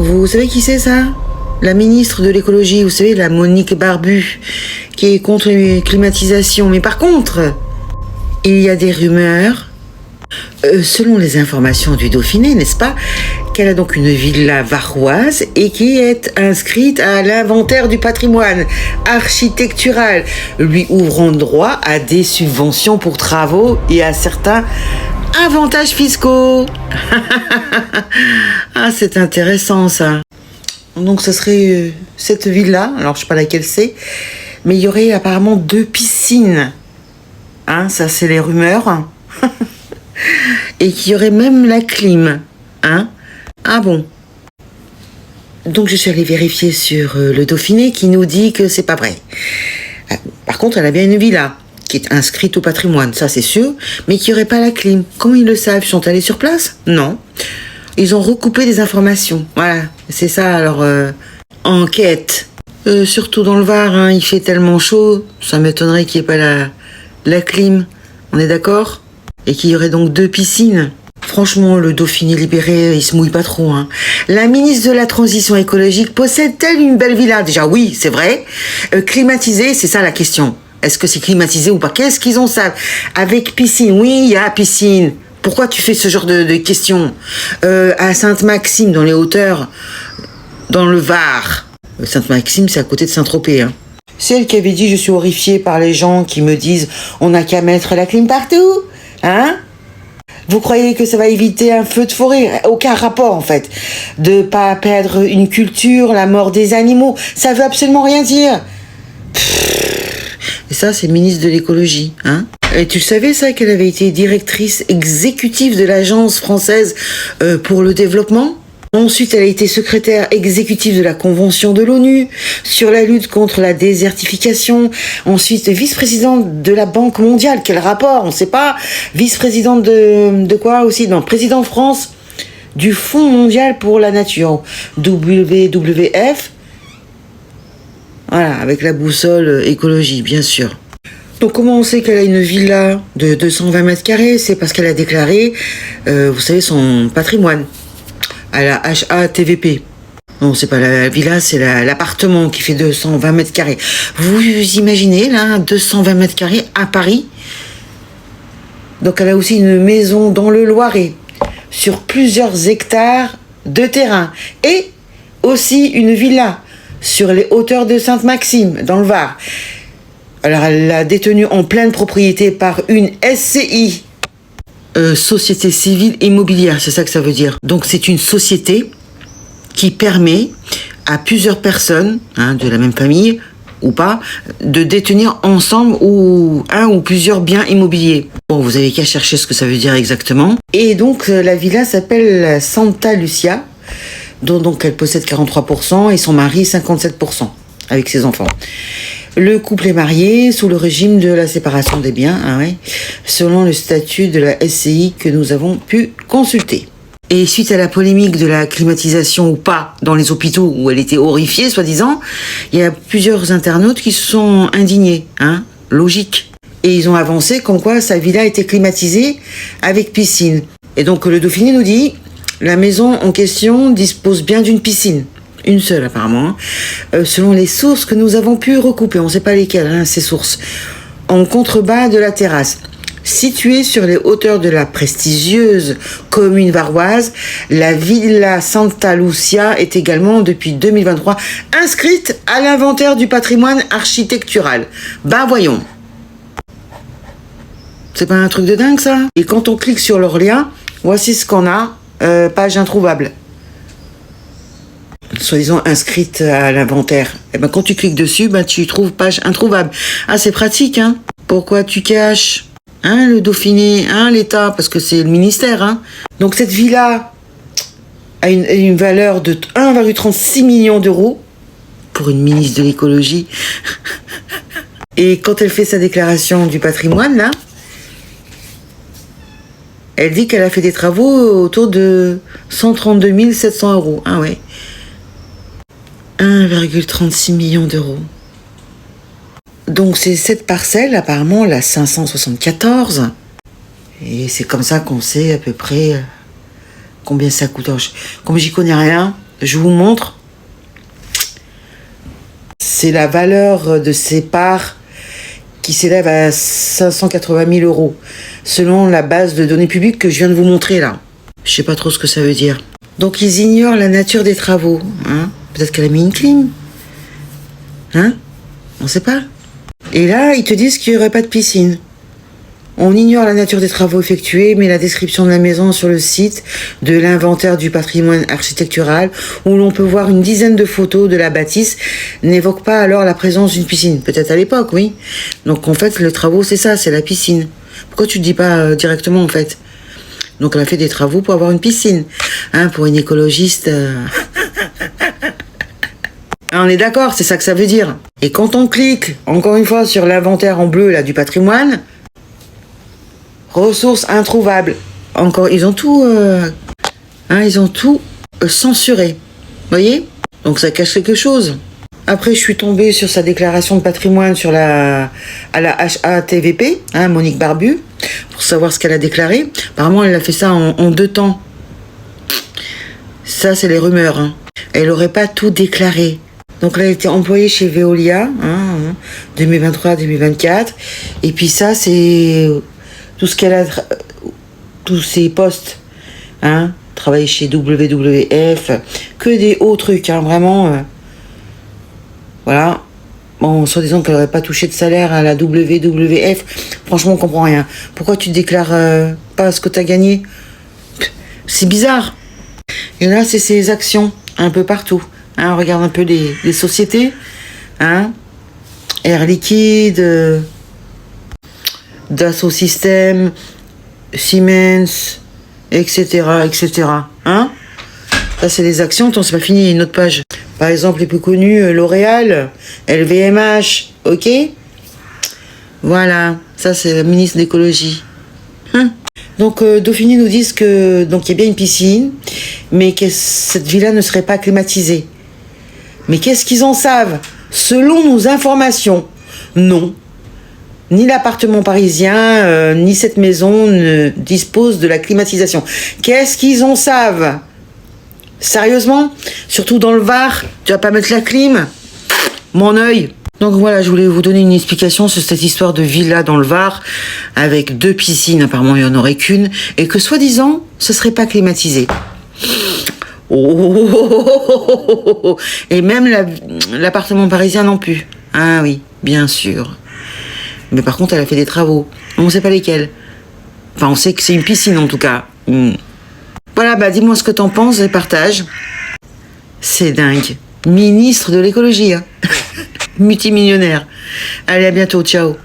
Vous savez qui c'est ça? La ministre de l'écologie, vous savez, la Monique Barbu, qui est contre les climatisations. Mais par contre, il y a des rumeurs, selon les informations du Dauphiné, n'est-ce pas, qu'elle a donc une villa varoise et qui est inscrite à l'inventaire du patrimoine architectural, lui ouvrant droit à des subventions pour travaux et à certains avantages fiscaux. Ah, c'est intéressant ça. Donc ce serait cette villa, alors je sais pas laquelle c'est, mais il y aurait apparemment 2 piscines. Hein, ça c'est les rumeurs. Et qu'il y aurait même la clim. Hein? Ah bon. Donc je suis allée vérifier sur le Dauphiné qui nous dit que c'est pas vrai. Par contre, elle a bien une villa qui est inscrite au patrimoine, ça c'est sûr, mais qui aurait pas la clim. Comment ils le savent? Ils sont allés sur place? Non. Ils ont recoupé des informations. Voilà, c'est ça alors enquête. Surtout dans le Var, hein, il fait tellement chaud, ça m'étonnerait qu'il n'y ait pas la clim. On est d'accord? Et qu'il y aurait donc 2 piscines. Franchement, le Dauphiné libéré, il se mouille pas trop. Hein. La ministre de la Transition écologique possède-t-elle une belle villa? Déjà oui, c'est vrai. Climatisée, c'est ça la question. Est-ce que c'est climatisé ou pas? Qu'est-ce qu'ils ont ça? Avec piscine, oui, il y a piscine. Pourquoi tu fais ce genre de questions? À Sainte-Maxime, dans les hauteurs, dans le Var. Sainte-Maxime, c'est à côté de Saint-Tropez. Hein. C'est elle qui avait dit « Je suis horrifiée par les gens qui me disent « On n'a qu'à mettre la clim partout !» Hein? Vous croyez que ça va éviter un feu de forêt? Aucun rapport, en fait. De pas perdre une culture, la mort des animaux. Ça veut absolument rien dire. Et ça, c'est le ministre de l'écologie, hein? Et tu savais ça, qu'elle avait été directrice exécutive de l'Agence française pour le développement? Ensuite, elle a été secrétaire exécutive de la Convention de l'ONU sur la lutte contre la désertification. Ensuite, vice-présidente de la Banque mondiale. Quel rapport? On ne sait pas. Vice-présidente de quoi aussi? Non, président France du Fonds mondial pour la nature. WWF. Voilà, avec la boussole écologie, bien sûr. Donc comment on sait qu'elle a une villa de 220 mètres carrés? C'est parce qu'elle a déclaré, vous savez, son patrimoine à la HATVP. Non, c'est pas la villa, c'est l'appartement qui fait 220 mètres carrés. Vous imaginez, là, 220 mètres carrés à Paris? Donc elle a aussi une maison dans le Loiret, sur plusieurs hectares de terrain. Et aussi une villa sur les hauteurs de Sainte-Maxime, dans le Var. Alors elle l'a détenue en pleine propriété par une SCI. Société civile immobilière, c'est ça que ça veut dire. Donc c'est une société qui permet à plusieurs personnes, hein, de la même famille ou pas, de détenir ensemble ou un ou plusieurs biens immobiliers. Bon, vous avez qu'à chercher ce que ça veut dire exactement. Et donc la villa s'appelle Santa Lucia, dont donc elle possède 43% et son mari 57% avec ses enfants. Le couple est marié sous le régime de la séparation des biens, hein, ouais, selon le statut de la SCI que nous avons pu consulter. Et suite à la polémique de la climatisation ou pas dans les hôpitaux où elle était horrifiée, soi-disant, il y a plusieurs internautes qui se sont indignés, hein, logique. Et ils ont avancé comme quoi sa villa était climatisée avec piscine. Et donc le Dauphiné nous dit, la maison en question dispose bien d'une piscine. Une seule apparemment, selon les sources que nous avons pu recouper, on ne sait pas lesquelles, hein, ces sources, en contrebas de la terrasse. Située sur les hauteurs de la prestigieuse commune varoise, la Villa Santa Lucia est également, depuis 2023, inscrite à l'inventaire du patrimoine architectural. Ben voyons. C'est pas un truc de dingue ça? Et quand on clique sur leur lien, voici ce qu'on a, page introuvable. Soi-disant inscrite à l'inventaire. Et ben quand tu cliques dessus, ben tu trouves page introuvable. Ah, c'est pratique, hein? Pourquoi tu caches? Hein, le Dauphiné, hein, l'État, parce que c'est le ministère, hein. Donc cette villa a une valeur de 1,36 millions d'euros pour une ministre de l'écologie. Et quand elle fait sa déclaration du patrimoine, là, elle dit qu'elle a fait des travaux autour de 132 700 euros. Ah ouais. 1,36 millions d'euros. Donc c'est cette parcelle, apparemment, la 574. Et c'est comme ça qu'on sait à peu près combien ça coûte. Comme j'y connais rien, je vous montre. C'est la valeur de ces parts qui s'élève à 580 000 euros, selon la base de données publiques que je viens de vous montrer là. Je sais pas trop ce que ça veut dire. Donc ils ignorent la nature des travaux. Hein, peut-être qu'elle a mis une clim. Hein, on sait pas. Et là, ils te disent qu'il n'y aurait pas de piscine. On ignore la nature des travaux effectués, mais la description de la maison sur le site de l'inventaire du patrimoine architectural, où l'on peut voir une dizaine de photos de la bâtisse, n'évoque pas alors la présence d'une piscine. Peut-être à l'époque, oui. Donc en fait, le travaux, c'est ça, c'est la piscine. Pourquoi tu ne dis pas directement, en fait? Donc elle a fait des travaux pour avoir une piscine. Hein, pour une écologiste... On est d'accord, c'est ça que ça veut dire. Et quand on clique, encore une fois, sur l'inventaire en bleu là du patrimoine, ressources introuvables. Encore, ils ont tout censuré. Vous voyez? Donc ça cache quelque chose. Après, je suis tombée sur sa déclaration de patrimoine à la HATVP, hein, Monique Barbu, pour savoir ce qu'elle a déclaré. Apparemment, elle a fait ça en 2 temps. Ça, c'est les rumeurs. Hein. Elle n'aurait pas tout déclaré. Donc là, elle était employée chez Veolia, 2023-2024. Et puis ça, c'est tout ce qu'elle a, tous ses postes, hein, travailler chez WWF, que des hauts trucs, hein, vraiment. Voilà. Bon, soi-disant qu'elle n'aurait pas touché de salaire à la WWF. Franchement, on comprend rien. Pourquoi tu déclares pas ce que tu as gagné? C'est bizarre. Et là, c'est ses actions, un peu partout. Hein, on regarde un peu les sociétés. Hein, Air Liquide, Dassault Systèmes, Siemens, etc., etc. Hein, ça, c'est les actions. Attends, c'est pas fini, une autre page. Par exemple, les plus connus, L'Oréal, LVMH, ok? Voilà, ça, c'est la ministre de l'écologie. Hein, donc, Dauphiné nous disent que donc il y a bien une piscine, mais que cette villa ne serait pas climatisée. Mais qu'est-ce qu'ils en savent? Selon nos informations, non. Ni l'appartement parisien, ni cette maison ne dispose de la climatisation. Qu'est-ce qu'ils en savent? Sérieusement? Surtout dans le Var, tu vas pas mettre la clim? Mon œil. Donc voilà, je voulais vous donner une explication sur cette histoire de villa dans le Var, avec 2 piscines, apparemment il n'y en aurait qu'une, et que soi-disant, ce serait pas climatisé. Oh, et même l'appartement parisien non plus. Ah oui, bien sûr. Mais par contre, elle a fait des travaux. On ne sait pas lesquels. Enfin, on sait que c'est une piscine en tout cas. Voilà, bah dis-moi ce que t'en penses et partage. C'est dingue. Ministre de l'écologie, hein. Multimillionnaire. Allez, à bientôt, ciao.